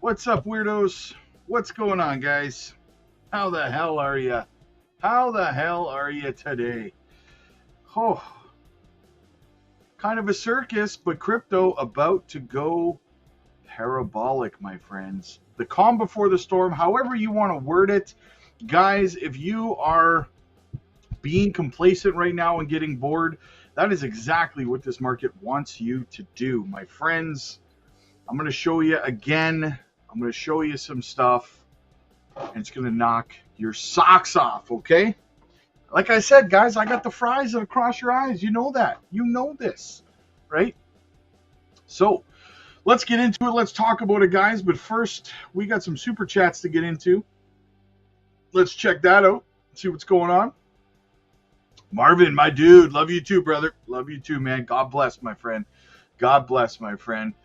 What's up, weirdos? What's going on, guys? How the hell are you? How the hell are you today? Oh, kind of a circus, but crypto about to go parabolic, my friends. The calm before the storm, however you want to word it. Guys, if you are being complacent right now and getting bored, that is exactly what this market wants you to do, my friends. I'm going to show you again. I'm going to show you some stuff, and it's going to knock your socks off, okay? Like I said, guys, I got the fries across your eyes. You know that. You know this, right? So let's get into it. Let's talk about it, guys. But first, we got some super chats to get into. Let's check that out, see what's going on. Marvin, my dude, love you too, brother. Love you too, man. God bless, my friend. God bless, my friend.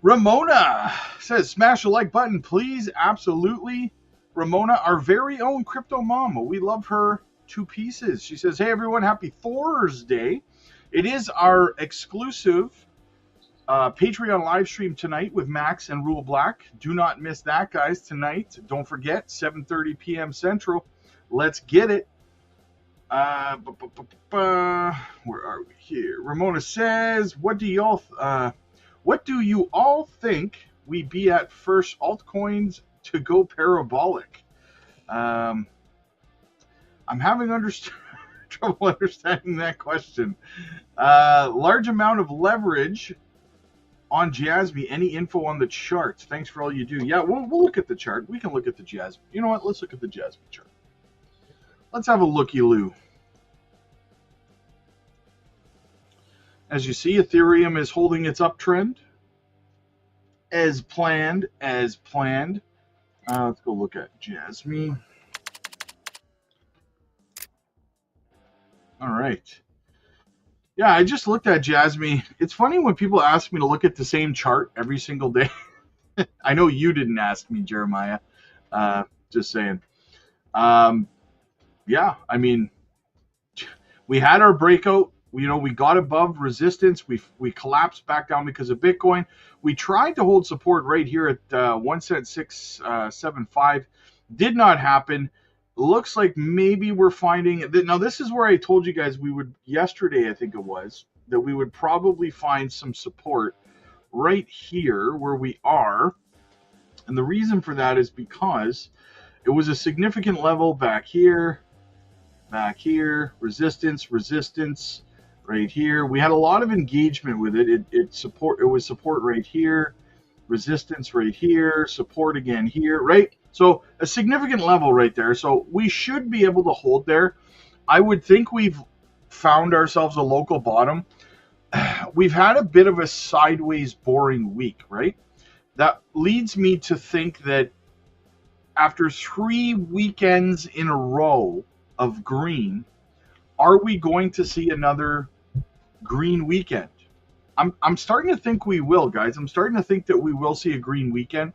Ramona says, smash the like button, please. Absolutely. Ramona, our very own crypto mama. We love her to pieces. She says, hey, everyone, happy Thursday. It is our exclusive Patreon live stream tonight with Max and Rule Black. Do not miss that, guys, tonight. Don't forget, 7:30 p.m. Central. Let's get it. Where are we here? Ramona says, what do you all think we be at first altcoins to go parabolic? I'm having trouble understanding that question. Large amount of leverage on Jasmy. Any info on the charts? Thanks for all you do. Yeah, we'll look at the chart. We can look at the Jasmy. You know what? Let's look at the Jasmy chart. Let's have a looky-loo. As you see, Ethereum is holding its uptrend as planned. Let's go look at Jasmy. All right. Yeah, I just looked at Jasmy. It's funny when people ask me to look at the same chart every single day. I know you didn't ask me, Jeremiah. Just saying. Yeah, I mean, we had our breakout. We got above resistance. We collapsed back down because of Bitcoin. We tried to hold support right here at 1.675. Did not happen. Looks like maybe we're finding that now. This is where I told you guys we would yesterday. I think it was that we would probably find some support right here where we are, and the reason for that is because it was a significant level back here, resistance. Right here, we had a lot of engagement with it. It was support right here, resistance right here, support again here, right? So a significant level right there. So we should be able to hold there. I would think we've found ourselves a local bottom. We've had a bit of a sideways boring week, right? That leads me to think that after 3 weekends in a row of green, are we going to see another green weekend? I'm starting to think we will, guys. I'm starting to think that we will see a green weekend.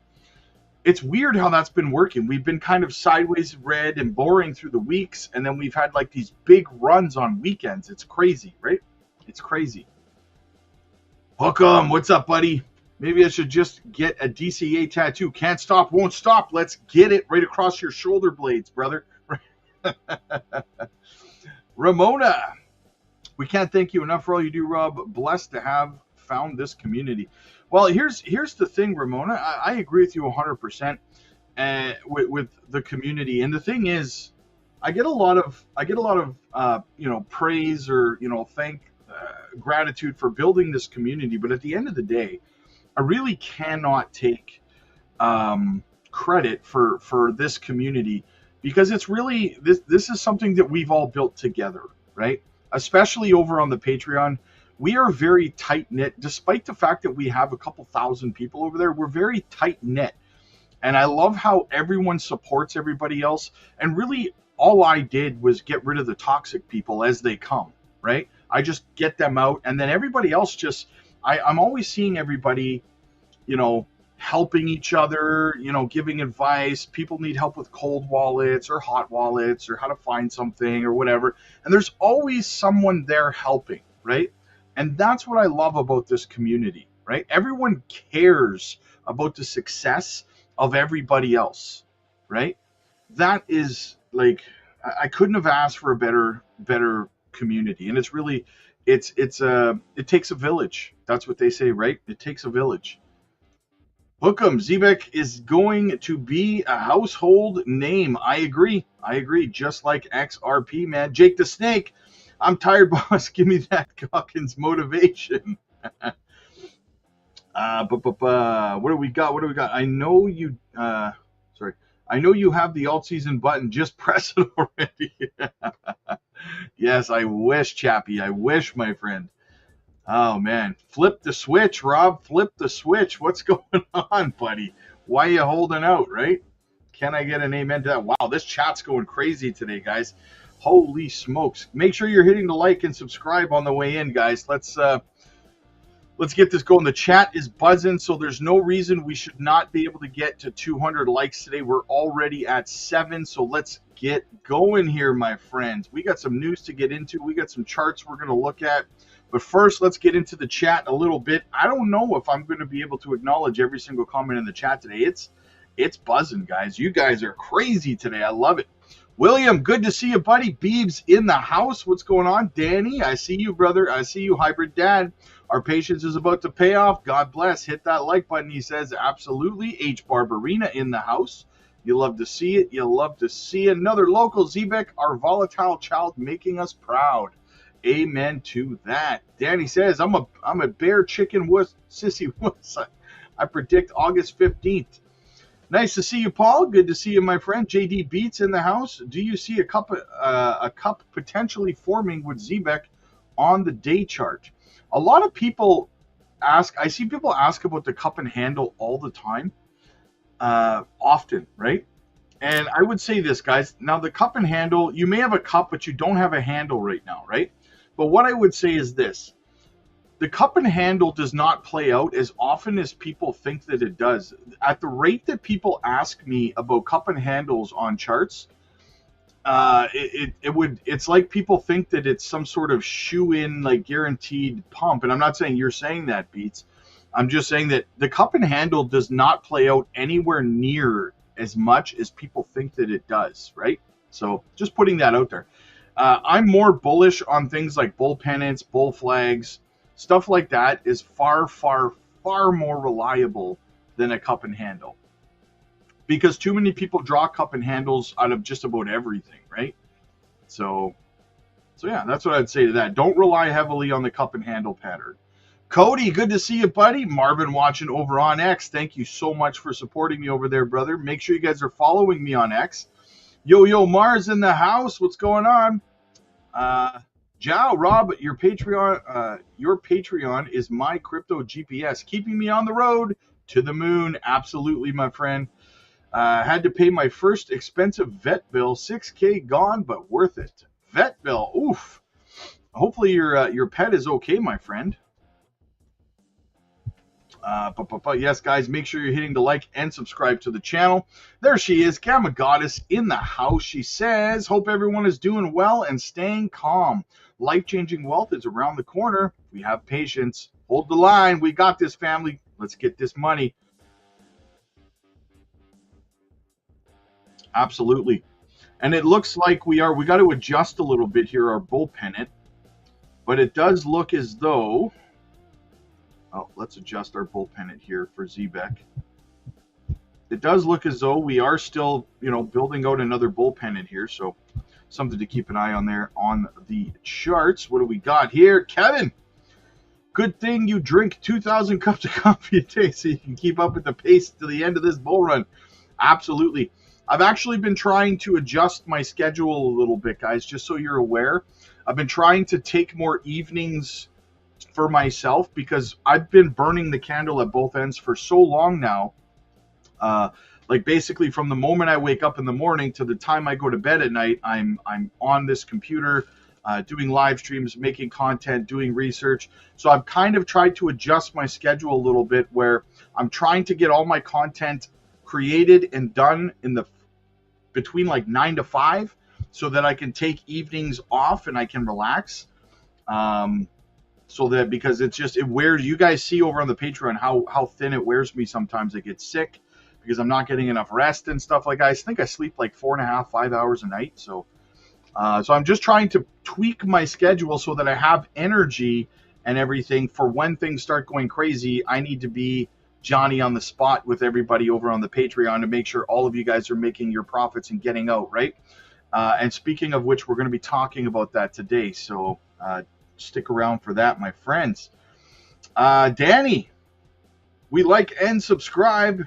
It's weird how that's been working. We've been kind of sideways red and boring through the weeks, and then we've had like these big runs on weekends. It's crazy, right? It's crazy. Hook'em, what's up, buddy? Maybe I should just get a DCA tattoo. Can't stop, won't stop. Let's get it right across your shoulder blades, brother. Ramona, we can't thank you enough for all you do, Rob. Blessed to have found this community. Well, here's the thing, Ramona. I agree with you 100% with the community. And the thing is, I get a lot of praise or gratitude for building this community. But at the end of the day, I really cannot take credit for this community, because it's really this is something that we've all built together, right? Especially over on the Patreon. We are very tight-knit. Despite the fact that we have a couple thousand people over there, we're very tight-knit. And I love how everyone supports everybody else. And really, all I did was get rid of the toxic people as they come, right? I just get them out. And then everybody else just, I'm always seeing everybody, helping each other, giving advice. People need help with cold wallets or hot wallets or how to find something or whatever. And there's always someone there helping, right? And that's what I love about this community, right? Everyone cares about the success of everybody else, right? That is like I couldn't have asked for a better community, and it's really it takes a village. That's what they say, right? It takes a village. Hook'em, Zebek is going to be a household name. I agree. I agree. Just like XRP, man. Jake the Snake. I'm tired, boss. Give me that Calkins motivation. What do we got? What do we got? I know you. Sorry. I know you have the alt season button. Just press it already. Yes, I wish, Chappie. I wish, my friend. Oh man, flip the switch, Rob. Flip the switch. What's going on, buddy? Why are you holding out, right? Can I get an amen to that? Wow, this chat's going crazy today, guys. Holy smokes! Make sure you're hitting the like and subscribe on the way in, guys. Let's get this going. The chat is buzzing, so there's no reason we should not be able to get to 200 likes today. We're already at 7, so let's get going here, my friends. We got some news to get into. We got some charts we're going to look at. But first, let's get into the chat a little bit. I don't know if I'm going to be able to acknowledge every single comment in the chat today. It's buzzing, guys. You guys are crazy today. I love it. William, good to see you, buddy. Beebs in the house. What's going on? Danny, I see you, brother. I see you, Hybrid Dad. Our patience is about to pay off. God bless. Hit that like button. He says, absolutely. H. Barbarina in the house. You love to see it. You love to see another local Zebek, our volatile child, making us proud. Amen to that. Danny says, I'm a bear chicken wuss, sissy wuss. I predict August 15th. Nice to see you, Paul. Good to see you, my friend. JD Beats in the house. Do you see a cup potentially forming with Zebek on the day chart? A lot of people ask. I see people ask about the cup and handle all the time, often, right? And I would say this, guys. Now, the cup and handle, you may have a cup, but you don't have a handle right now, right? But what I would say is this. The cup and handle does not play out as often as people think that it does. At the rate that people ask me about cup and handles on charts, it's like people think that it's some sort of shoe-in, like guaranteed pump. And I'm not saying you're saying that, Beats. I'm just saying that the cup and handle does not play out anywhere near as much as people think that it does, right? So just putting that out there. I'm more bullish on things like bull pennants, bull flags. Stuff like that is far, far, far more reliable than a cup and handle. Because too many people draw cup and handles out of just about everything, right? So yeah, that's what I'd say to that. Don't rely heavily on the cup and handle pattern. Cody, good to see you, buddy. Marvin watching over on X. Thank you so much for supporting me over there, brother. Make sure you guys are following me on X. Yo, Mars in the house. What's going on? Jow, Rob, your Patreon is my crypto GPS, keeping me on the road to the moon. Absolutely, my friend. Had to pay my first expensive vet bill, $6,000 gone, but worth it. Vet bill, oof. Hopefully your pet is okay, my friend. Yes, guys, make sure you're hitting the like and subscribe to the channel. There she is, Gamma Goddess in the house. She says, hope everyone is doing well and staying calm. Life-changing wealth is around the corner. We have patience. Hold the line. We got this, family. Let's get this money. Absolutely. And it looks like we got to adjust a little bit here, our bull pennant. But it does look as though... Oh, let's adjust our bull pennant here for Zebek. It does look as though we are still, building out another bull pennant here. So something to keep an eye on there on the charts. What do we got here? Kevin, good thing you drink 2,000 cups of coffee a day so you can keep up with the pace to the end of this bull run. Absolutely. I've actually been trying to adjust my schedule a little bit, guys, just so you're aware. I've been trying to take more evenings for myself because I've been burning the candle at both ends for so long now. Like basically from the moment I wake up in the morning to the time I go to bed at night, I'm on this computer, doing live streams, making content, doing research. So I've kind of tried to adjust my schedule a little bit where I'm trying to get all my content created and done between like 9 to 5 so that I can take evenings off and I can relax. So that, because it wears, you guys see over on the Patreon how thin it wears me sometimes. I get sick because I'm not getting enough rest and stuff like that. I think I sleep like 4.5, 5 hours a night. So I'm just trying to tweak my schedule so that I have energy and everything for when things start going crazy. I need to be Johnny on the spot with everybody over on the Patreon to make sure all of you guys are making your profits and getting out, right? And speaking of which, we're going to be talking about that today. So stick around for that, my friends. Danny, we like and subscribe.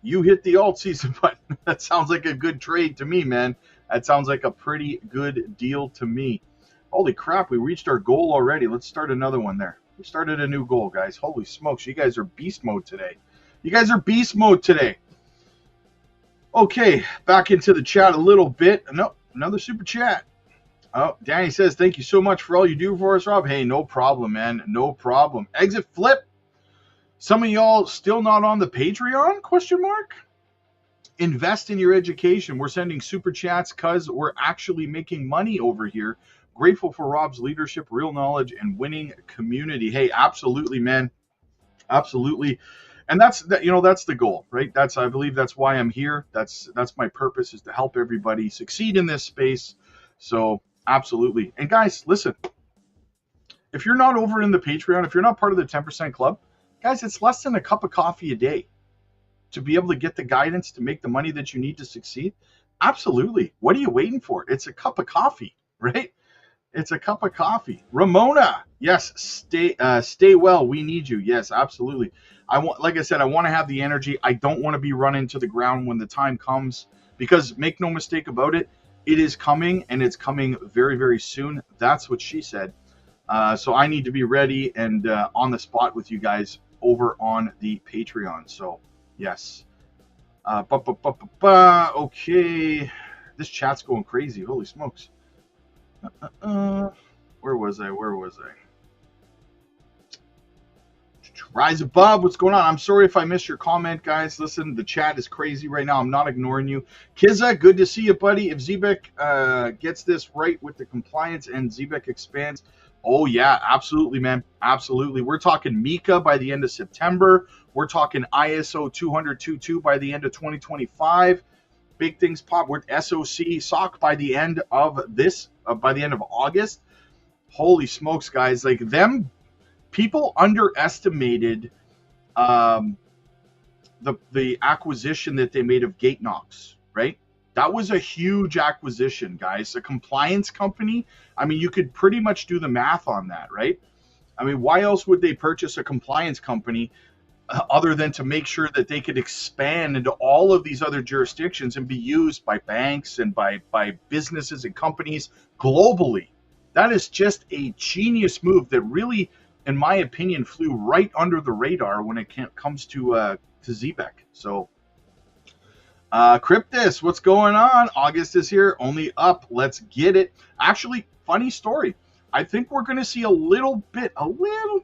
You hit the alt season button. That sounds like a good trade to me, man. That sounds like a pretty good deal to me. Holy crap, we reached our goal already. Let's start another one there. We started a new goal, guys. Holy smokes, you guys are beast mode today. You guys are beast mode today. Okay, back into the chat a little bit. No, another super chat. Oh, Danny says, thank you so much for all you do for us, Rob. Hey, no problem, man. No problem. Exit flip. Some of y'all still not on the Patreon? Question mark. Invest in your education. We're sending super chats because we're actually making money over here. Grateful for Rob's leadership, real knowledge, and winning community. Hey, absolutely, man. Absolutely. And that's the goal, right? I believe that's why I'm here. That's my purpose, is to help everybody succeed in this space. So absolutely. And guys, listen, if you're not over in the Patreon, if you're not part of the 10% club, guys, it's less than a cup of coffee a day to be able to get the guidance to make the money that you need to succeed. Absolutely. What are you waiting for? It's a cup of coffee, right? It's a cup of coffee. Ramona, yes, stay well. We need you. Yes, absolutely. Like I said, I want to have the energy. I don't want to be running to the ground when the time comes, because make no mistake about it, it is coming, and it's coming very, very soon. That's what she said. So I need to be ready and on the spot with you guys over on the Patreon. So yes. Okay. This chat's going crazy. Holy smokes. Where was I? Rise above. What's going on? I'm sorry if I missed your comment, guys. Listen, the chat is crazy right now. I'm not ignoring you. Kiza, good to see you, buddy. If Zebek gets this right with the compliance and Zebek expands, oh yeah, absolutely, man. Absolutely. We're talking Mika by the end of September. We're talking ISO 200.2.2 by the end of 2025. Big things pop with SOC by the end of August. Holy smokes, guys. Like, them people underestimated the acquisition that they made of GateKnox, right? That was a huge acquisition, guys. A compliance company. I mean, you could pretty much do the math on that, right? I mean, why else would they purchase a compliance company other than to make sure that they could expand into all of these other jurisdictions and be used by banks and by businesses and companies globally? That is just a genius move that really, in my opinion, flew right under the radar when it comes to Zebek. So, Cryptus, what's going on? August is here, only up. Let's get it. Actually, funny story. I think we're going to see a little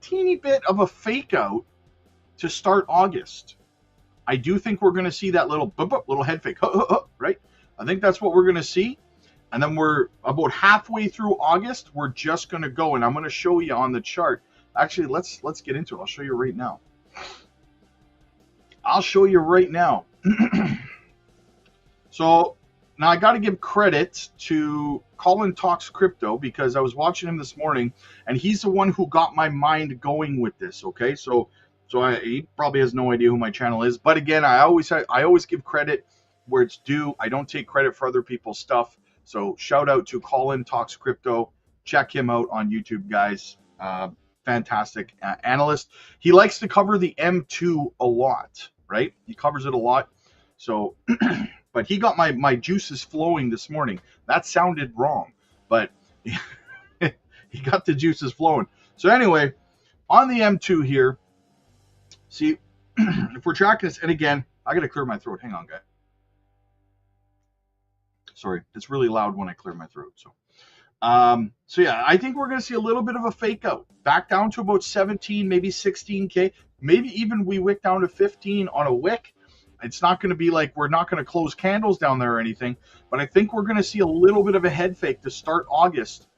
teeny bit of a fake out to start August. I do think we're going to see that little head fake, right? I think that's what we're going to see. And then we're about halfway through August. We're just going to go, and I'm going to show you on the chart. Actually, let's get into it. I'll show you right now. So now I got to give credit to Colin Talks Crypto, because I was watching him this morning, and he's the one who got my mind going with this. Okay, so he probably has no idea who my channel is, but again, I always give credit where it's due. I don't take credit for other people's stuff. So shout out to Colin Talks Crypto. Check him out on YouTube, guys. Fantastic analyst. He likes to cover the M2 a lot, right? He covers it a lot. So, but he got my juices flowing this morning. That sounded wrong, but he got the juices flowing. So anyway, on the M2 here, see, if we're tracking this, and again, I got to clear my throat. Hang on, guys. Sorry, it's really loud when I clear my throat. So yeah, I think we're going to see a little bit of a fake out, back down to about 17, maybe 16K, maybe even we wick down to 15 on a wick. It's not going to be like, we're not going to close candles down there or anything, but I think we're going to see a little bit of a head fake to start August.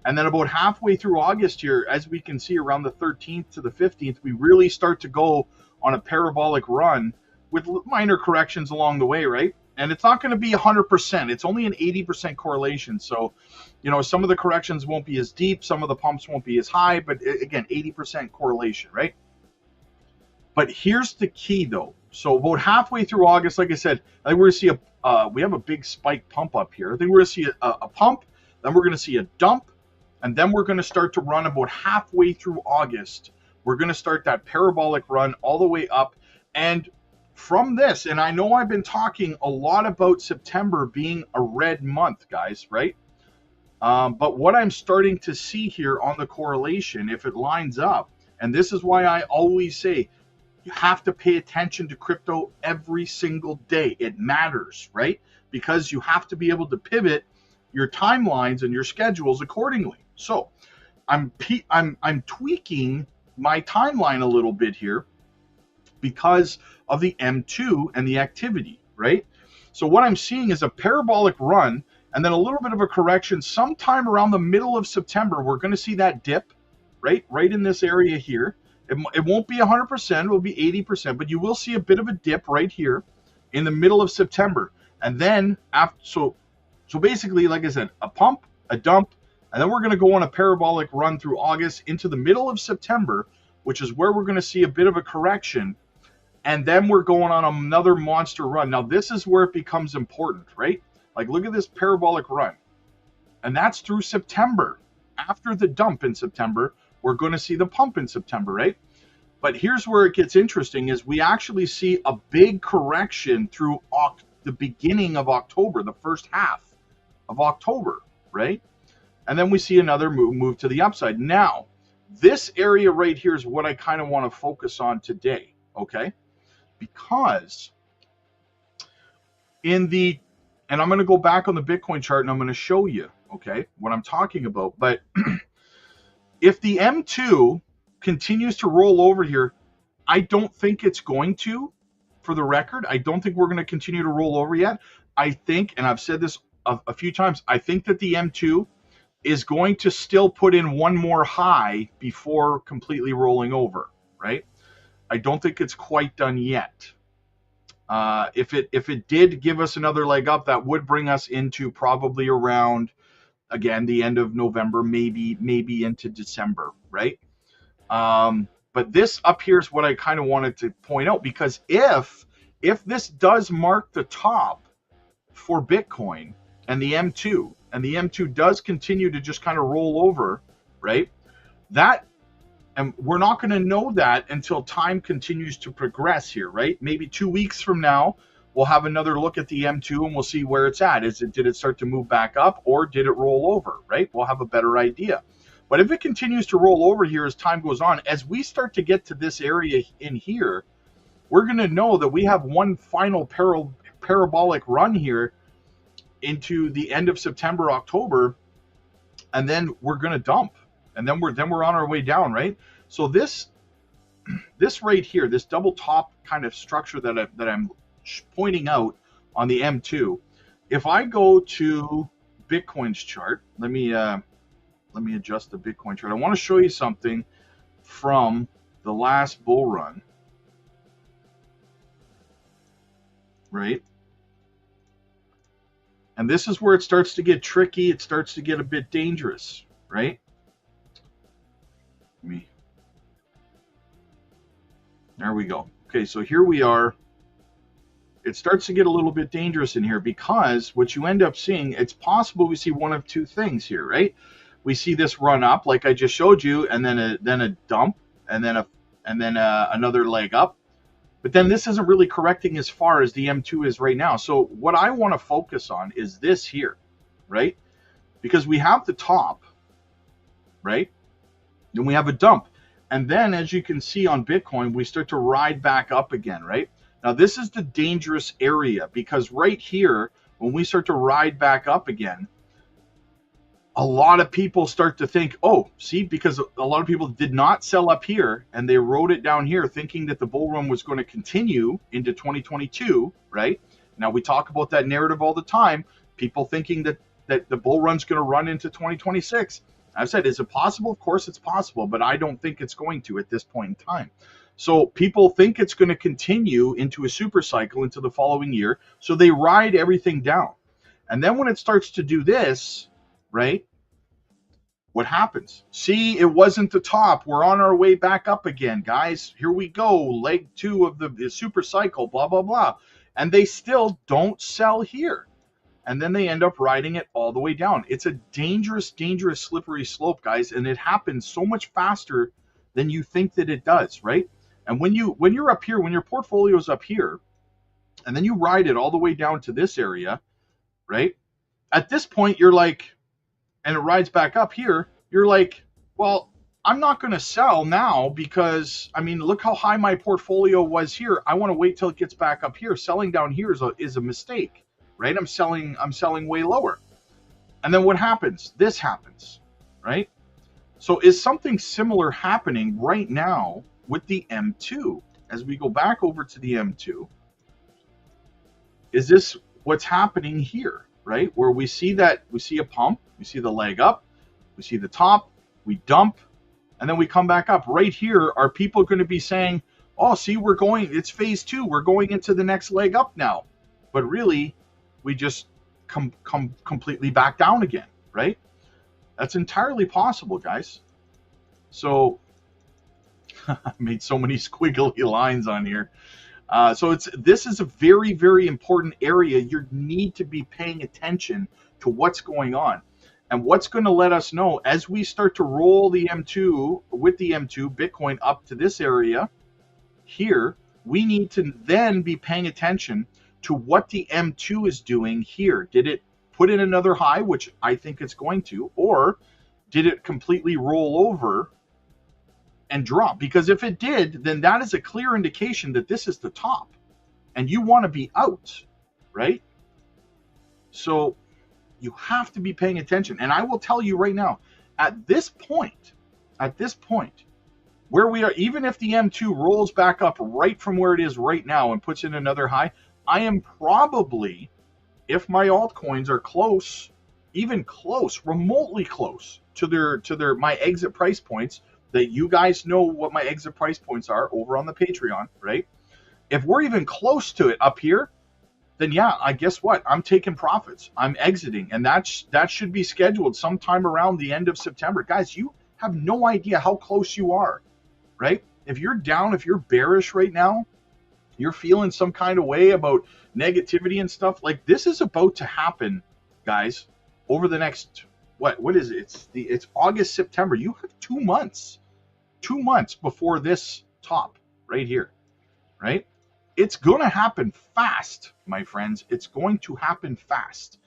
And then about halfway through August here, as we can see around the 13th to the 15th, we really start to go on a parabolic run with minor corrections along the way, right? And it's not going to be 100%. It's only an 80% correlation. So, you know, some of the corrections won't be as deep, some of the pumps won't be as high, but again, 80% correlation, right? But here's the key, though. So about halfway through August, like I said, I think we're going to see we have a big spike pump up here. I think we're going to see a pump, then we're going to see a dump, and then we're going to start to run about halfway through August. We're going to start that parabolic run all the way up. And from this, and I know I've been talking a lot about September being a red month, guys, right? But what I'm starting to see here on the correlation, if it lines up, and this is why I always say, you have to pay attention to crypto every single day. It matters, right? Because you have to be able to pivot your timelines and your schedules accordingly. So I'm tweaking my timeline a little bit here because of the M2 and the activity, right? So what I'm seeing is a parabolic run and then a little bit of a correction. Sometime around the middle of September, we're going to see that dip, right in this area here. It won't be 100%, it will be 80%, but you will see a bit of a dip right here in the middle of September. And then, so basically, like I said, a pump, a dump, and then we're going to go on a parabolic run through August into the middle of September, which is where we're going to see a bit of a correction. And then we're going on another monster run. Now, this is where it becomes important, right? Like, look at this parabolic run. And that's through September. After the dump in September, we're going to see the pump in September, right? But here's where it gets interesting is we actually see a big correction through the beginning of October, the first half of October, right? And then we see another move to the upside. Now, this area right here is what I kind of want to focus on today, okay? Because and I'm going to go back on the Bitcoin chart and I'm going to show you, okay, what I'm talking about. But if the M2 continues to roll over here, I don't think it's going to, for the record. I don't think we're going to continue to roll over yet. I think, and I've said this a few times, I think that the M2 is going to still put in one more high before completely rolling over, right? I don't think it's quite done yet. If it did give us another leg up, that would bring us into probably around, again, the end of November, maybe into December, right? But this up here is what I kind of wanted to point out, because if this does mark the top for Bitcoin and the M2 does continue to just kind of roll over, right? And we're not going to know that until time continues to progress here, right? Maybe 2 weeks from now, we'll have another look at the M2 and we'll see where it's at. Did it start to move back up or did it roll over, right? We'll have a better idea. But if it continues to roll over here as time goes on, as we start to get to this area in here, we're going to know that we have one final parabolic run here into the end of September, October, and then we're going to dump. And then we're on our way down, right? So this right here, this double top kind of structure that I'm pointing out on the M2, if I go to Bitcoin's chart, let me adjust the Bitcoin chart. I want to show you something from the last bull run, right? And this is where it starts to get tricky. It starts to get a bit dangerous, right? There we go. Okay, so here we are. It starts to get a little bit dangerous in here because what you end up seeing, it's possible we see one of two things here, right? We see this run up like I just showed you, and then a dump, and then another leg up. But then this isn't really correcting as far as the M2 is right now. So what I want to focus on is this here, right? Because we have the top, right? Then we have a dump. And then, as you can see on Bitcoin, we start to ride back up again, right? Now, this is the dangerous area because right here, when we start to ride back up again, a lot of people start to think, oh, see, because a lot of people did not sell up here and they wrote it down here thinking that the bull run was going to continue into 2022, right? Now, we talk about that narrative all the time, people thinking that the bull run's going to run into 2026. I've said, is it possible? Of course it's possible, but I don't think it's going to at this point in time. So people think it's going to continue into a super cycle into the following year. So they ride everything down. And then when it starts to do this, right, what happens? See, it wasn't the top. We're on our way back up again, guys. Here we go. Leg 2 of the super cycle, blah, blah, blah. And they still don't sell here. And then they end up riding it all the way down. It's a dangerous, dangerous, slippery slope, guys. And it happens so much faster than you think that it does, right? And when you're up here, when your portfolio's up here, and then you ride it all the way down to this area, right? At this point, you're like, and it rides back up here, you're like, well, I'm not going to sell now because, I mean, look how high my portfolio was here. I want to wait till it gets back up here. Selling down here is a mistake, right? I'm selling way lower. And then what happens? This happens, right? So is something similar happening right now with the M2? As we go back over to the M2, is this what's happening here, right? Where we see a pump, we see the leg up, we see the top, we dump, and then we come back up. Right here, are people going to be saying, oh, see, it's phase 2, we're going into the next leg up now. But really, we just come completely back down again, right? That's entirely possible, guys. So I made so many squiggly lines on here. So this is a very, very important area. You need to be paying attention to what's going on. And what's going to let us know as we start to roll the M2 with the M2 Bitcoin up to this area here, we need to then be paying attention to what the M2 is doing here. Did it put in another high, which I think it's going to, or did it completely roll over and drop? Because if it did, then that is a clear indication that this is the top and you want to be out, right? So you have to be paying attention. And I will tell you right now, at this point, where we are, even if the M2 rolls back up right from where it is right now and puts in another high, I am probably, if my altcoins are close, even close, remotely close to my exit price points, that you guys know what my exit price points are over on the Patreon, right? If we're even close to it up here, then yeah, I guess what? I'm taking profits. I'm exiting, and that should be scheduled sometime around the end of September. Guys, you have no idea how close you are, right? If you're down, if you're bearish right now, you're feeling some kind of way about negativity and stuff, like this is about to happen, guys, over the next, what is it? It's August, September. You have 2 months. 2 months before this top right here, right? It's going to happen fast, my friends. It's going to happen fast.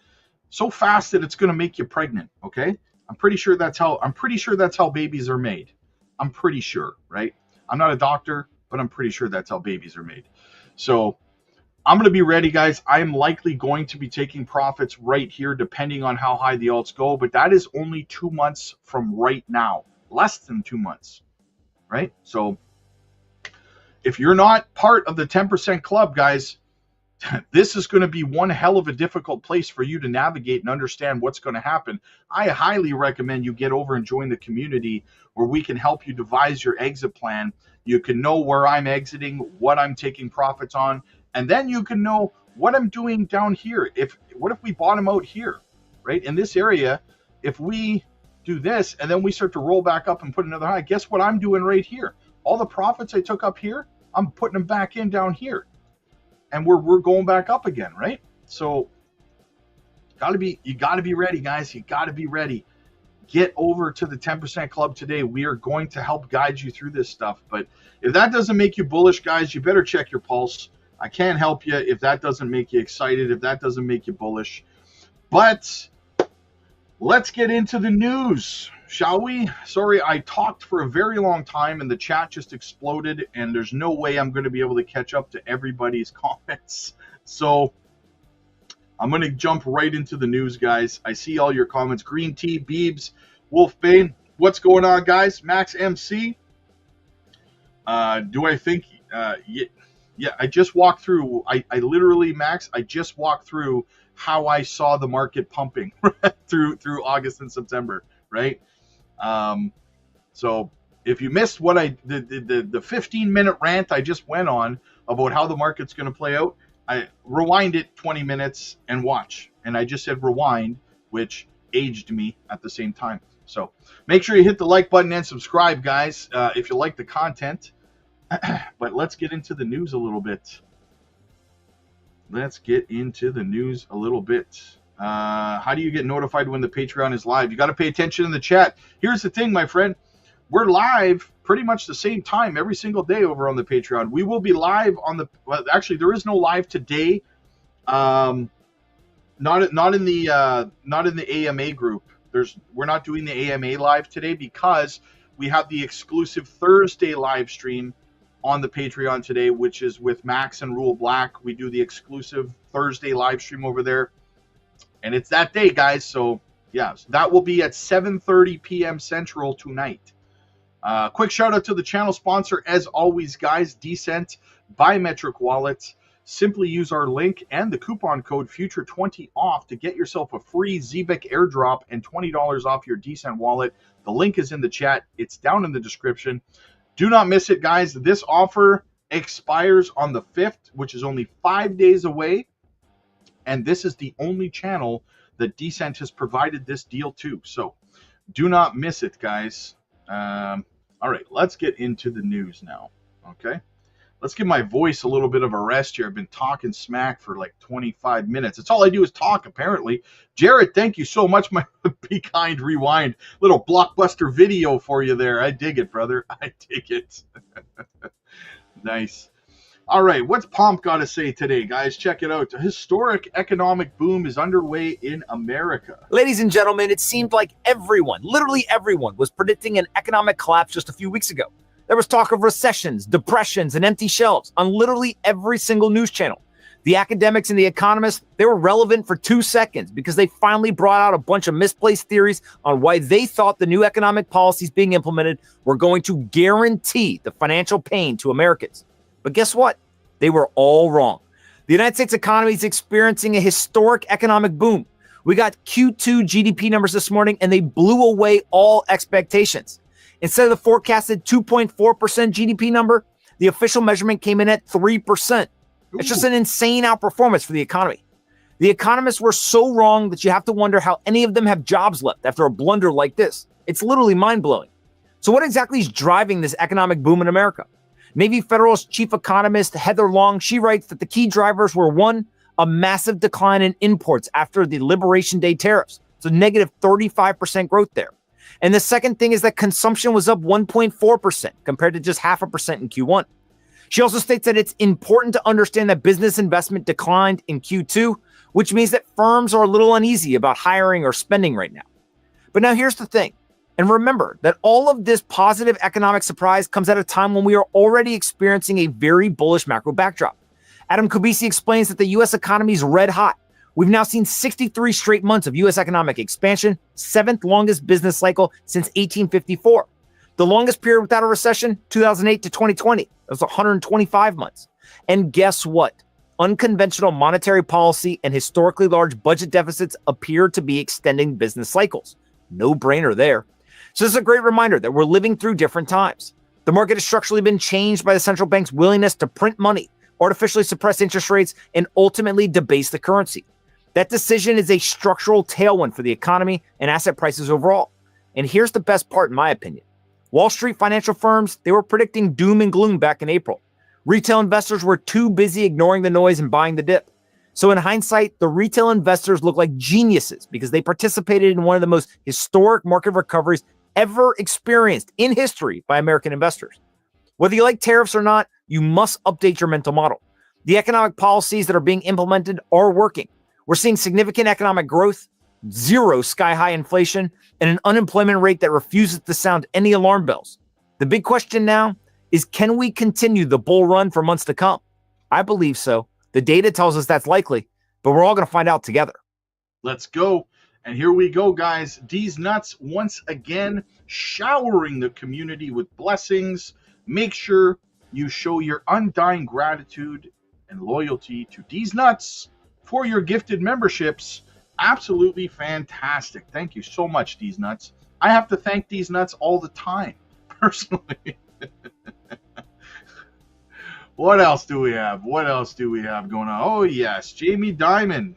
So fast that it's going to make you pregnant, okay? I'm pretty sure that's how babies are made. I'm pretty sure, right? I'm not a doctor, but I'm pretty sure that's how babies are made. So I'm going to be ready, guys. I am likely going to be taking profits right here, depending on how high the alts go, but that is only 2 months from right now, less than 2 months, right? So if you're not part of the 10% club, guys, this is going to be one hell of a difficult place for you to navigate and understand what's going to happen. I highly recommend you get over and join the community where we can help you devise your exit plan. You can know where I'm exiting, what I'm taking profits on, and then you can know what I'm doing down here. What if we bottom out here, right? In this area, if we do this and then we start to roll back up and put another high, guess what I'm doing right here? All the profits I took up here, I'm putting them back in down here. And we're going back up again, right? So you gotta be ready, guys. You gotta be ready. Get over to the 10% club today. We are going to help guide you through this stuff. But if that doesn't make you bullish, guys, you better check your pulse. I can't help you if that doesn't make you excited, if that doesn't make you bullish. But let's get into the news, shall we? Sorry, I talked for a very long time and the chat just exploded, and there's no way I'm going to be able to catch up to everybody's comments. So I'm going to jump right into the news, guys. I see all your comments. Green Tea, Beebs, Wolfbane. What's going on, guys? Max MC. Do I think... Yeah, I just walked through. I literally, Max, I just walked through how I saw the market pumping through August and September, right? So if you missed what the 15-minute rant I just went on about how the market's going to play out, I rewind it 20 minutes and watch. And I just said rewind, which aged me at the same time. So make sure you hit the like button and subscribe, guys, if you like the content. But let's get into the news a little bit. How do you get notified when the Patreon is live? You got to pay attention in the chat. Here's the thing, my friend. We're live pretty much the same time every single day over on the Patreon. We will be live on the. Well, actually, there is no live today. Not in the AMA group. We're not doing the AMA live today because we have the exclusive Thursday live stream on the Patreon today, which is with Max and Rule Black. We do the exclusive Thursday live stream over there, and it's that day, guys. So yeah, so that will be at 7:30 p.m. Central tonight. Quick shout out to the channel sponsor, as always, guys, Decent Biometric Wallet. Simply use our link and the coupon code FUTURE20 off to get yourself a free ZBIC airdrop and $20 off your Decent wallet. The link is in the chat. It's down in the description. Do not miss it, guys. This offer expires on the 5th, which is only 5 days away. And this is the only channel that Decent has provided this deal to. So do not miss it, guys. All right, let's get into the news now. Okay. Let's give my voice a little bit of a rest here. I've been talking smack for like 25 minutes. That's all I do is talk, apparently. Jared, thank you so much. My Be Kind Rewind. Little blockbuster video for you there. I dig it, brother. I dig it. Nice. All right, what's Pomp got to say today, guys? Check it out. A historic economic boom is underway in America. Ladies and gentlemen, it seemed like everyone, literally everyone, was predicting an economic collapse just a few weeks ago. There was talk of recessions, depressions, and empty shelves on literally every single news channel. The academics and the economists, they were relevant for 2 seconds because they finally brought out a bunch of misplaced theories on why they thought the new economic policies being implemented were going to guarantee the financial pain to Americans. But guess what? They were all wrong. The United States economy is experiencing a historic economic boom. We got Q2 GDP numbers this morning, and they blew away all expectations. Instead of the forecasted 2.4% GDP number, the official measurement came in at 3%. It's just an insane outperformance for the economy. The economists were so wrong that you have to wonder how any of them have jobs left after a blunder like this. It's literally mind-blowing. So what exactly is driving this economic boom in America? Navy Federal's chief economist, Heather Long, she writes that the key drivers were, one, a massive decline in imports after the Liberation Day tariffs. So negative 35% growth there. And the second thing is that consumption was up 1.4% compared to just 0.5% in Q1. She also states that it's important to understand that business investment declined in Q2, which means that firms are a little uneasy about hiring or spending right now. But now here's the thing. And remember that all of this positive economic surprise comes at a time when we are already experiencing a very bullish macro backdrop. Adam Kubisi explains that the U.S. economy is red hot. We've now seen 63 straight months of U.S. economic expansion, 7th longest business cycle since 1854. The longest period without a recession, 2008 to 2020. That was 125 months. And guess what? Unconventional monetary policy and historically large budget deficits appear to be extending business cycles. No brainer there. So this is a great reminder that we're living through different times. The market has structurally been changed by the central bank's willingness to print money, artificially suppress interest rates, and ultimately debase the currency. That decision is a structural tailwind for the economy and asset prices overall. And here's the best part, in my opinion. Wall Street financial firms, they were predicting doom and gloom back in April. Retail investors were too busy ignoring the noise and buying the dip. So in hindsight, the retail investors look like geniuses because they participated in one of the most historic market recoveries ever experienced in history by American investors. Whether you like tariffs or not, you must update your mental model. The economic policies that are being implemented are working. We're seeing significant economic growth, zero sky-high inflation, and an unemployment rate that refuses to sound any alarm bells. The big question now is, can we continue the bull run for months to come? I believe so. The data tells us that's likely, but we're all going to find out together. Let's go. And here we go, guys. D's Nuts once again showering the community with blessings. Make sure you show your undying gratitude and loyalty to D's Nuts for your gifted memberships. Absolutely fantastic. Thank you so much, D's Nuts. I have to thank these nuts all the time, personally. What else do we have? What else do we have going on? Oh, yes, Jamie Dimon.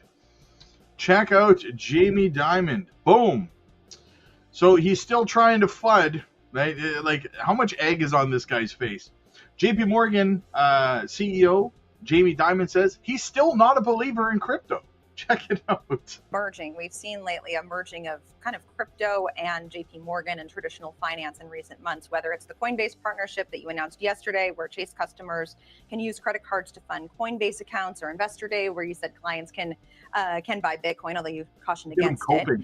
Check out Jamie Dimon. Boom. So he's still trying to FUD, right? Like, how much egg is on this guy's face? JP Morgan CEO Jamie Dimon says he's still not a believer in crypto. Check it out. Merging. We've seen lately a merging of kind of crypto and JP Morgan and traditional finance in recent months, whether it's the Coinbase partnership that you announced yesterday, where Chase customers can use credit cards to fund Coinbase accounts, or Investor Day, where you said clients can buy Bitcoin, although you cautioned against it,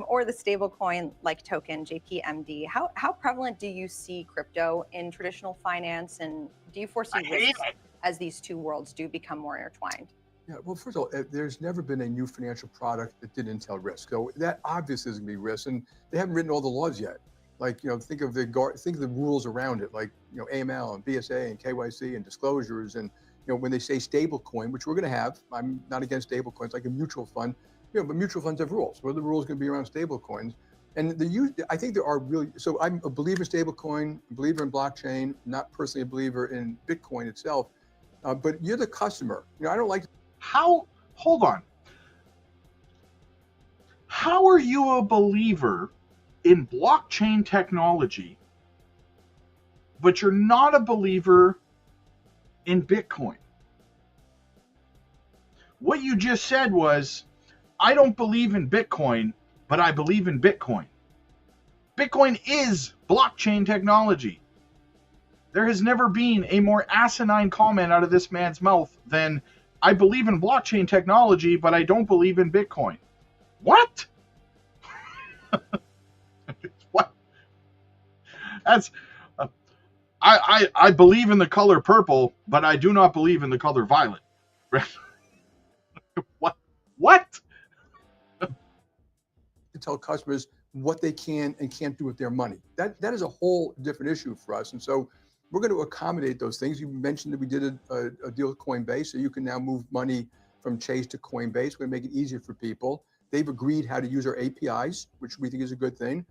or the stable coin like token JPMD. How prevalent do you see crypto in traditional finance, and do you foresee risks as these two worlds do become more intertwined? Yeah, well, first of all, there's never been a new financial product that didn't entail risk. So that obviously is going to be risk, and they haven't written all the laws yet. Like, think of the rules around it, like, AML and BSA and KYC and disclosures, and when they say stable coin, which we're going to have. I'm not against stable coins, like a mutual fund, but mutual funds have rules. What are the rules going to be around stable coins? And I think there are really. So I'm a believer in stable coin, a believer in blockchain, not personally a believer in Bitcoin itself. But you're the customer. I don't like. Hold on. How are you a believer in blockchain technology, but you're not a believer in Bitcoin? What you just said was, I don't believe in Bitcoin, but I believe in Bitcoin. Bitcoin is blockchain technology. There has never been a more asinine comment out of this man's mouth than, I believe in blockchain technology, but I don't believe in Bitcoin. What? What? That's I believe in the color purple, but I do not believe in the color violet. What? To tell customers what they can and can't do with their money. That is a whole different issue for us, and so we're going to accommodate those things. You mentioned that we did a deal with Coinbase, so you can now move money from Chase to Coinbase. We're going to make it easier for people. They've agreed how to use our APIs, which we think is a good thing.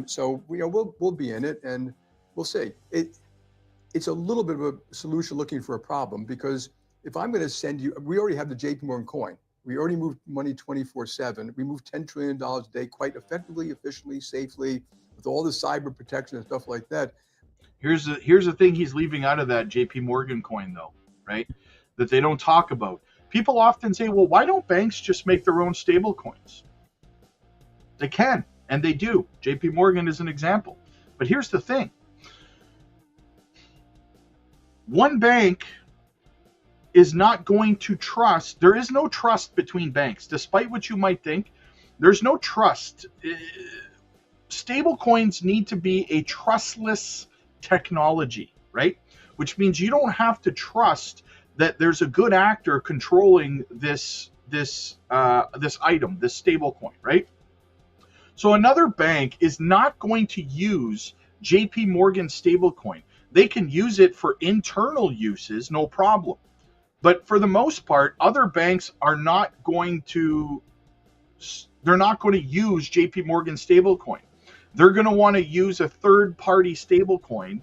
So we'll be in it, and we'll see. It's a little bit of a solution looking for a problem, because if I'm going to send you, we already have the JP Morgan coin. We already move money 24/7. We move $10 trillion a day quite effectively, efficiently, safely, with all the cyber protection and stuff like that. Here's the thing he's leaving out of that JP Morgan coin, though, right? That they don't talk about. People often say, well, why don't banks just make their own stable coins? They can, and they do. JP Morgan is an example. But here's the thing. One bank is not going to trust. There is no trust between banks. Despite what you might think, there's no trust. Stable coins need to be a trustless technology, right? Which means you don't have to trust that there's a good actor controlling this item, this stable coin, right? So another bank is not going to use JP Morgan stablecoin. They can use it for internal uses, no problem. But for the most part, other banks are not going to. They're not going to use JP Morgan stablecoin. They're going to want to use a third-party stablecoin,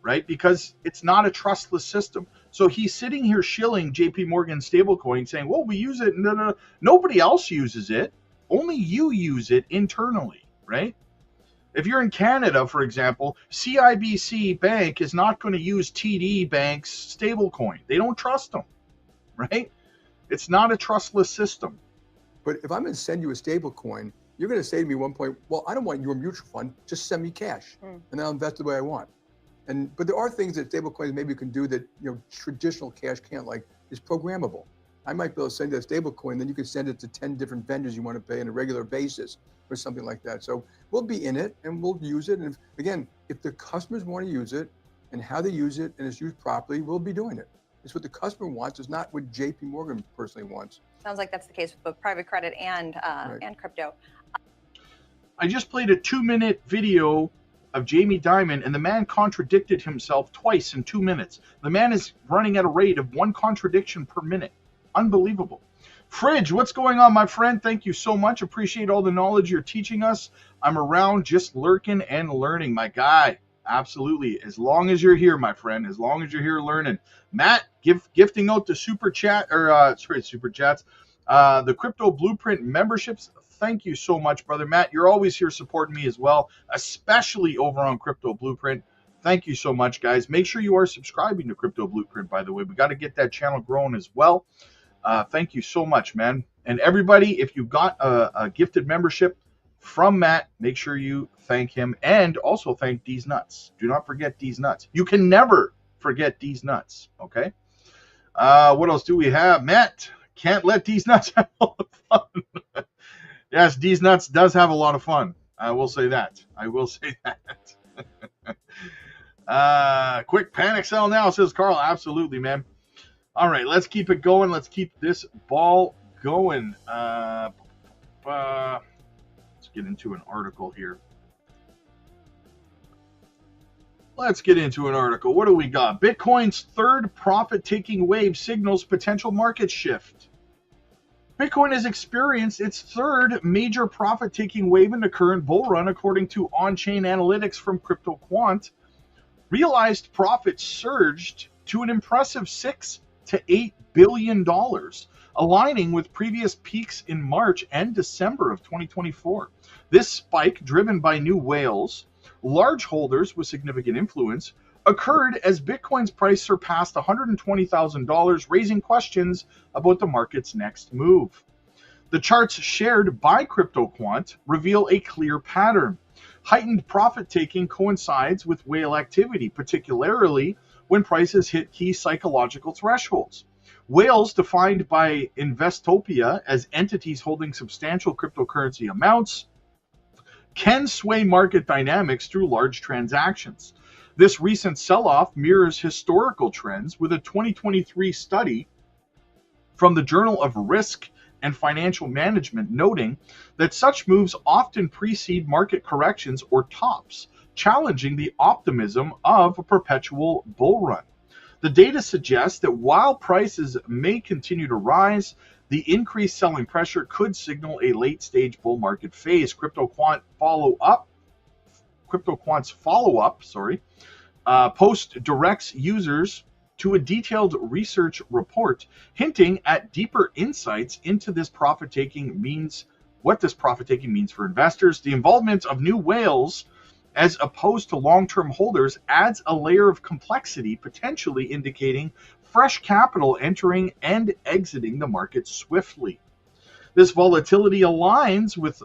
right? Because it's not a trustless system. So he's sitting here shilling JP Morgan stablecoin, saying, well, we use it. No. Nobody else uses it. Only you use it internally, right? If you're in Canada, for example, CIBC Bank is not going to use TD Bank's stablecoin. They don't trust them, right? It's not a trustless system. But if I'm going to send you a stablecoin, you're going to say to me at one point, well, I don't want your mutual fund, just send me cash, and I'll invest the way I want. But there are things that stablecoins maybe can do that traditional cash can't, like is programmable. I might be able to send you a stablecoin, then you can send it to 10 different vendors you want to pay on a regular basis or something like that. So we'll be in it and we'll use it. And if the customers want to use it and how they use it and it's used properly, we'll be doing it. It's what the customer wants. It's not what JP Morgan personally wants. Sounds like that's the case with both private credit and crypto. I just played a 2-minute video of Jamie Dimon, and the man contradicted himself twice in 2 minutes. The man is running at a rate of one contradiction per minute. Unbelievable. Fridge, what's going on, my friend? Thank you so much. Appreciate all the knowledge you're teaching us. I'm around just lurking and learning, my guy. Absolutely. As long as you're here, my friend, as long as you're here learning. Matt, gifting out the super chats. The Crypto Blueprint memberships. Thank you so much, brother Matt. You're always here supporting me as well, especially over on Crypto Blueprint. Thank you so much, guys. Make sure you are subscribing to Crypto Blueprint, by the way. We got to get that channel growing as well. Thank you so much, man. And everybody, if you got a gifted membership from Matt, make sure you thank him, and also thank D's Nuts. Do not forget D's Nuts. You can never forget D's Nuts, okay? What else do we have? Matt, can't let D's Nuts have all the fun. Yes, D's Nuts does have a lot of fun. I will say that. Quick panic sell now, says Carl. Absolutely, man. All right, let's keep it going. Let's keep this ball going. Let's get into an article here. What do we got? Bitcoin's third profit-taking wave signals potential market shift. Bitcoin has experienced its third major profit-taking wave in the current bull run, according to on-chain analytics from CryptoQuant. Realized profits surged to an impressive $6 to $8 billion, aligning with previous peaks in March and December of 2024. This spike, driven by new whales, large holders with significant influence, occurred as Bitcoin's price surpassed $120,000, raising questions about the market's next move. The charts shared by CryptoQuant reveal a clear pattern. Heightened profit-taking coincides with whale activity, particularly when prices hit key psychological thresholds. Whales, defined by Investopia as entities holding substantial cryptocurrency amounts, can sway market dynamics through large transactions. This recent sell-off mirrors historical trends, with a 2023 study from the Journal of Risk and Financial Management noting that such moves often precede market corrections or tops, challenging the optimism of a perpetual bull run. The data suggests that while prices may continue to rise, the increased selling pressure could signal a late-stage bull market phase. CryptoQuant's follow-up post directs users to a detailed research report, hinting at deeper insights into what this profit-taking means for investors. The involvement of new whales, as opposed to long-term holders, adds a layer of complexity, potentially indicating fresh capital entering and exiting the market swiftly. This volatility aligns with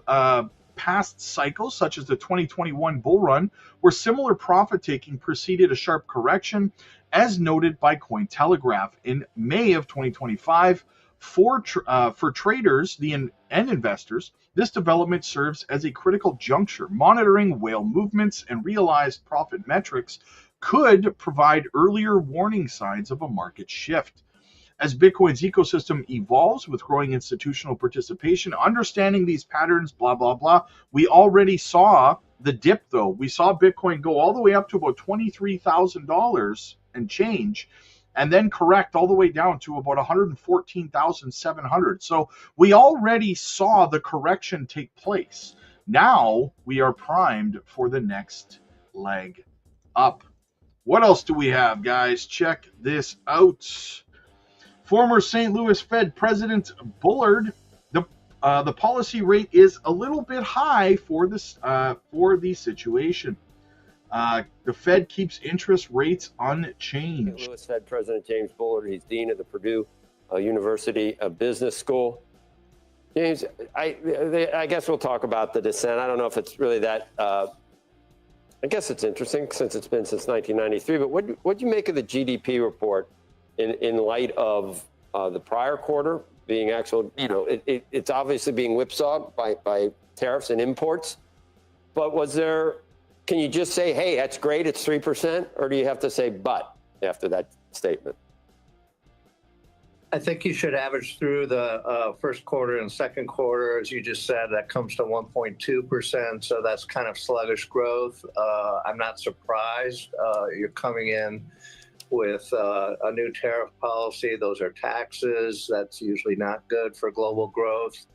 past cycles, such as the 2021 bull run, where similar profit-taking preceded a sharp correction, as noted by Cointelegraph. In May of 2025, for traders and investors, this development serves as a critical juncture. Monitoring whale movements and realized profit metrics could provide earlier warning signs of a market shift. As Bitcoin's ecosystem evolves with growing institutional participation, understanding these patterns, blah, blah, blah. We already saw the dip, though. We saw Bitcoin go all the way up to about $23,000 and change, and then correct all the way down to about 114,700. So we already saw the correction take place. Now we are primed for the next leg up. What else do we have, guys? Check this out. Former St. Louis Fed President Bullard, the policy rate is a little bit high for the situation. The Fed keeps interest rates unchanged. St. Louis Fed President James Bullard, he's dean of the Purdue University Business School. James, I guess we'll talk about the dissent. I don't know if it's really that. I guess it's interesting since it's been since 1993. But what do you make of the GDP report in light of the prior quarter being actual? You know, it's obviously being whipsawed by tariffs and imports. But was there? Can you just say, hey, that's great, it's 3%, or do you have to say but after that statement? I think you should average through the first quarter and second quarter. As you just said, that comes to 1.2%, so that's kind of sluggish growth. I'm not surprised. You're coming in with a new tariff policy. Those are taxes. That's usually not good for global growth.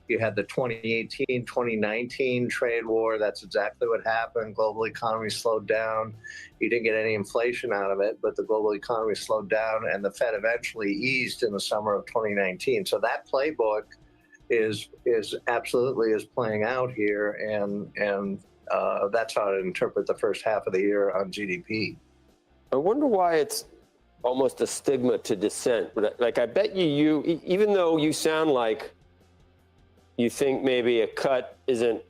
You had the 2018, 2019 trade war. That's exactly what happened. Global economy slowed down. You didn't get any inflation out of it, but the global economy slowed down, and the Fed eventually eased in the summer of 2019. So that playbook is absolutely playing out here, and that's how I interpret the first half of the year on GDP. I wonder why it's almost a stigma to dissent. Like, I bet you even though you sound like you think maybe a cut isn't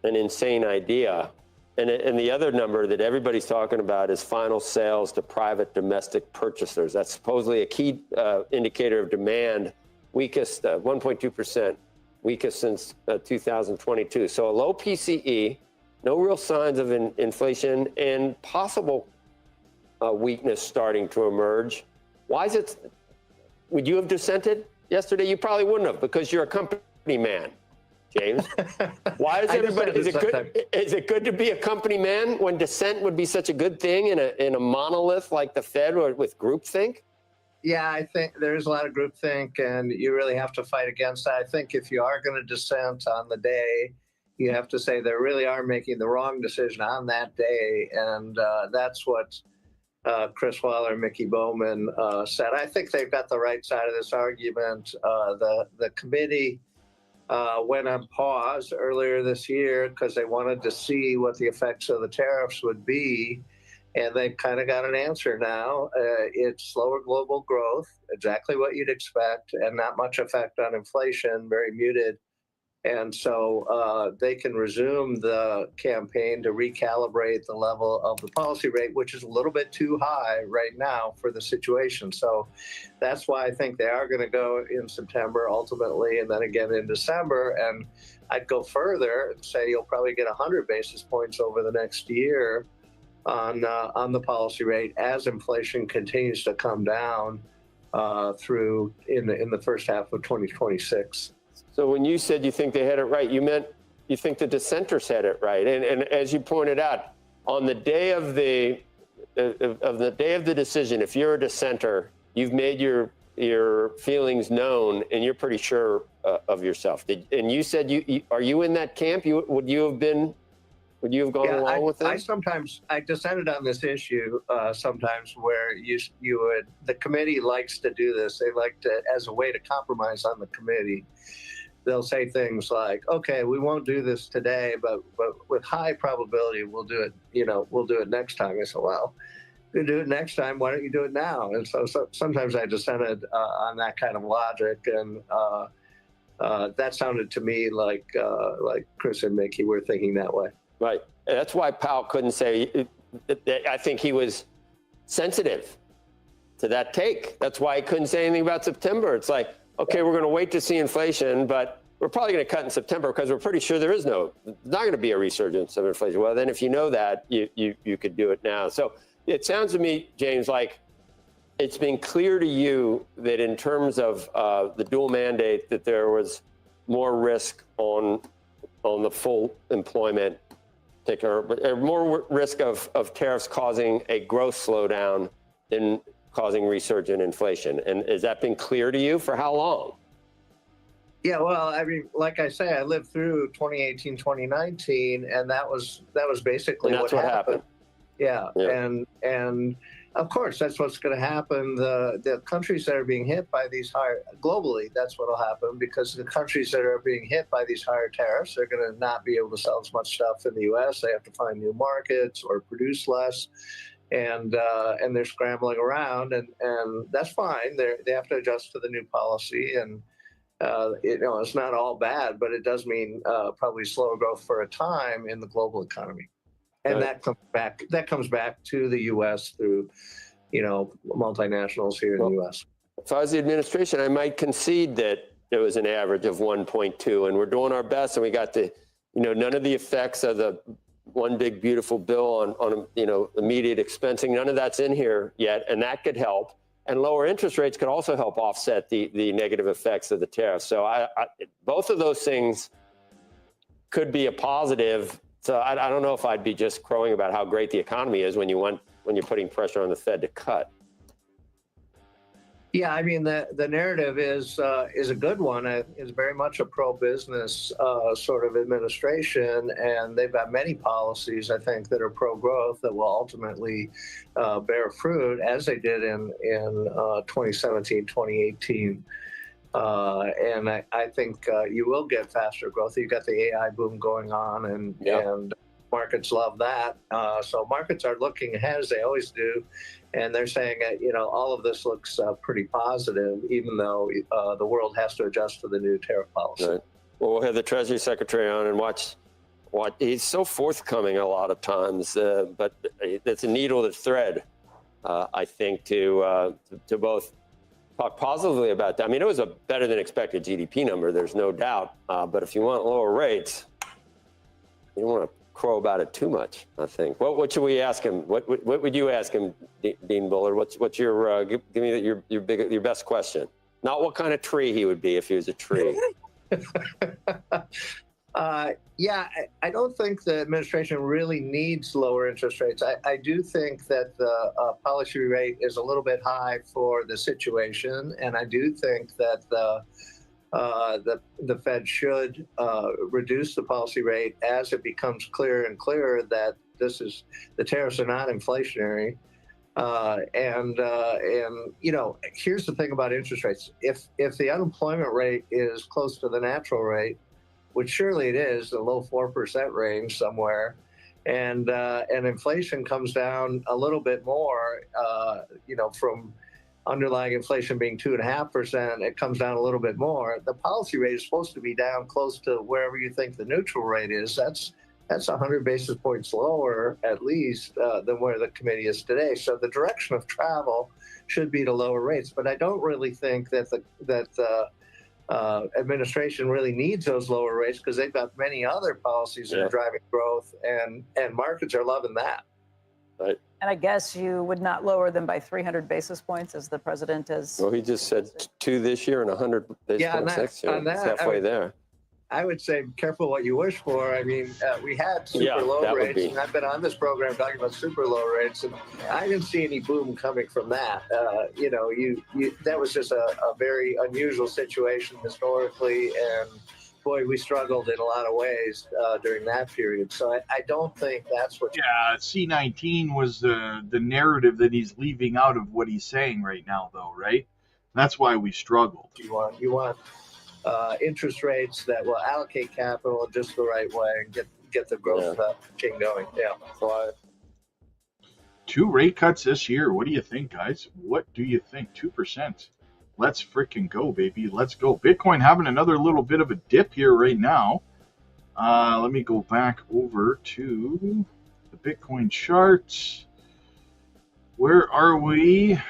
an insane idea, and the other number that everybody's talking about is final sales to private domestic purchasers. That's supposedly a key indicator of demand, weakest 1.2%, weakest since 2022. So a low PCE, no real signs of inflation, and possible weakness starting to emerge. Why is it? Would you have dissented yesterday? You probably wouldn't have, because you're a company man, James. Why is everybody? Is it good to be a company man when dissent would be such a good thing in a monolith like the Fed or with groupthink? Yeah, I think there's a lot of groupthink, and you really have to fight against that. I think if you are going to dissent on the day, you have to say they really are making the wrong decision on that day, and that's what Chris Waller and Mickey Bowman said. I think they've got the right side of this argument. The committee went on pause earlier this year because they wanted to see what the effects of the tariffs would be, and they've kind of got an answer now. It's slower global growth, exactly what you'd expect, and not much effect on inflation, very muted. And so they can resume the campaign to recalibrate the level of the policy rate, which is a little bit too high right now for the situation. So that's why I think they are going to go in September ultimately, and then again in December. And I'd go further and say you'll probably get 100 basis points over the next year on the policy rate as inflation continues to come down through in the first half of 2026. So when you said you think they had it right, you meant you think the dissenters had it right. And as you pointed out, on the day of the decision, if you're a dissenter, you've made your feelings known, and you're pretty sure of yourself. And you said are you in that camp? Would you have gone along with it? I dissented on this issue sometimes, where the committee likes to do this. They like to, as a way to compromise on the committee, they'll say things like, okay, we won't do this today, but with high probability we'll do it, we'll do it next time. I said, well, you do it next time, why don't you do it now? And so sometimes I dissented on that kind of logic, and that sounded to me like Chris and Mickey were thinking that way. Right. And that's why Powell couldn't say, I think he was sensitive to that take. That's why he couldn't say anything about September. It's like, okay, we're going to wait to see inflation, but we're probably going to cut in September because we're pretty sure there's not going to be a resurgence of inflation. Well, then if you know that, you could do it now. So it sounds to me, James, like it's been clear to you that in terms of the dual mandate, that there was more risk on the full employment ticker, or more risk of tariffs causing a growth slowdown than causing resurgent inflation. And has that been clear to you? For how long? Yeah, well, I mean, like I say, I lived through 2018, 2019, and that was basically what happened. Yeah. And of course, that's what's going to happen. The countries that are being hit by these higher, globally, that's what will happen, because the countries that are being hit by these higher tariffs, they're going to not be able to sell as much stuff in the U.S. They have to find new markets or produce less. And they're scrambling around, and that's fine. They have to adjust to the new policy, and it's not all bad, but it does mean probably slower growth for a time in the global economy, and right. that comes back to the U.S. through multinationals here in the U.S. If I was the administration, I might concede that it was an average of 1.2, and we're doing our best, and we got none of the effects of the one big beautiful bill on immediate expensing. None of that's in here yet, and that could help. And lower interest rates could also help offset the negative effects of the tariffs. So both of those things could be a positive. So I don't know if I'd be just crowing about how great the economy is when when you're putting pressure on the Fed to cut. Yeah, I mean, the narrative is a good one. It's very much a pro-business sort of administration, and they've got many policies, I think, that are pro-growth that will ultimately bear fruit, as they did in 2017, 2018. And I think you will get faster growth. You've got the AI boom going on, and markets love that. So markets are looking ahead, as they always do. And they're saying, all of this looks pretty positive, even though the world has to adjust to the new tariff policy. Right. Well, we'll have the Treasury Secretary on and watch. He's so forthcoming a lot of times, but it's a needle to thread, I think, to both talk positively about that. I mean, it was a better than expected GDP number, there's no doubt. But if you want lower rates, you don't want to crow about it too much, I think. What should we ask him? What would you ask him, Dean Bullard? What's your give me your best question? Not what kind of tree he would be if he was a tree. Yeah, I don't think the administration really needs lower interest rates. I do think that the policy rate is a little bit high for the situation, and I do think that the Fed should reduce the policy rate as it becomes clearer and clearer that the tariffs are not inflationary. And here's the thing about interest rates: if the unemployment rate is close to the natural rate, which surely it is, the low 4% range somewhere, and inflation comes down a little bit more, from underlying inflation being 2.5%, it comes down a little bit more. The policy rate is supposed to be down close to wherever you think the neutral rate is. That's 100 basis points lower, at least, than where the committee is today. So the direction of travel should be to lower rates. But I don't really think that the administration really needs those lower rates, because they've got many other policies that are driving growth, and markets are loving that. Right. And I guess you would not lower them by 300 basis points, as the president has. Well, he just said 2 this year and 100 basis points next year. It's halfway there. I would say careful what you wish for. I mean, we had super low rates, and I've been on this program talking about super low rates, and I didn't see any boom coming from that. That was just a very unusual situation historically, and boy, we struggled in a lot of ways during that period. So I don't think that's what. Yeah, C19 was the narrative that he's leaving out of what he's saying right now, though, right? That's why we struggled. You want interest rates that will allocate capital just the right way and get the growth chain going. Yeah. So 2 rate cuts this year. What do you think, guys? What do you think? 2%. Let's freaking go, baby. Let's go. Bitcoin having another little bit of a dip here right now. Let me go back over to the Bitcoin charts. Where are we?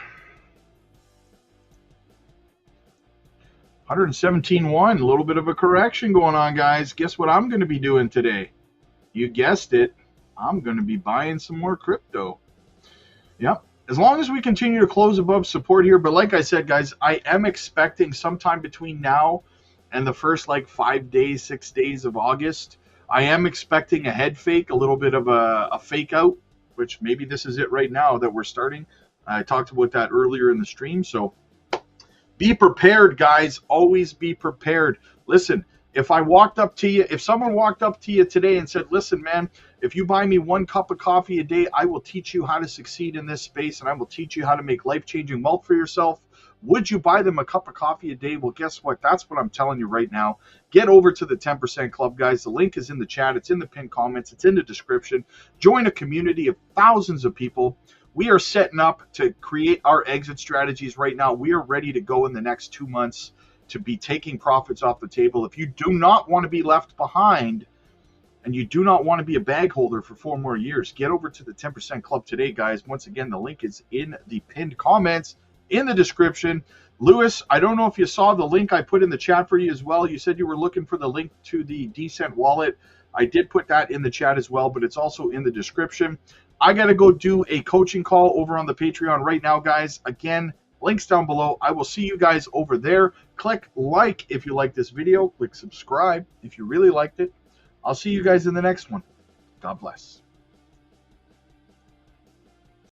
117.1. A little bit of a correction going on, guys. Guess what I'm going to be doing today? You guessed it. I'm going to be buying some more crypto. Yep. As long as we continue to close above support here, but like I said, guys, I am expecting sometime between now and the first 5 days, 6 days of August, I am expecting a head fake, a little bit of a fake out, which maybe this is it right now that we're starting. I talked about that earlier in the stream, so be prepared, guys. Always be prepared. Listen, if someone walked up to you today and said, listen, man, if you buy me 1 cup of coffee a day, I will teach you how to succeed in this space, and I will teach you how to make life-changing wealth for yourself. Would you buy them a cup of coffee a day? Well, guess what? That's what I'm telling you right now. Get over to the 10% Club, guys. The link is in the chat. It's in the pinned comments. It's in the description. Join a community of thousands of people. We are setting up to create our exit strategies right now. We are ready to go in the next 2 months to be taking profits off the table. If you do not want to be left behind and you do not want to be a bag holder for 4 more years, get over to the 10% Club today, guys. Once again, the link is in the pinned comments in the description. Lewis, I don't know if you saw the link I put in the chat for you as well. You said you were looking for the link to the Decent wallet. I did put that in the chat as well, but it's also in the description. I got to go do a coaching call over on the Patreon right now, guys. Again, links down below. I will see you guys over there. Click like if you like this video. Click subscribe if you really liked it. I'll see you guys in the next one. God bless.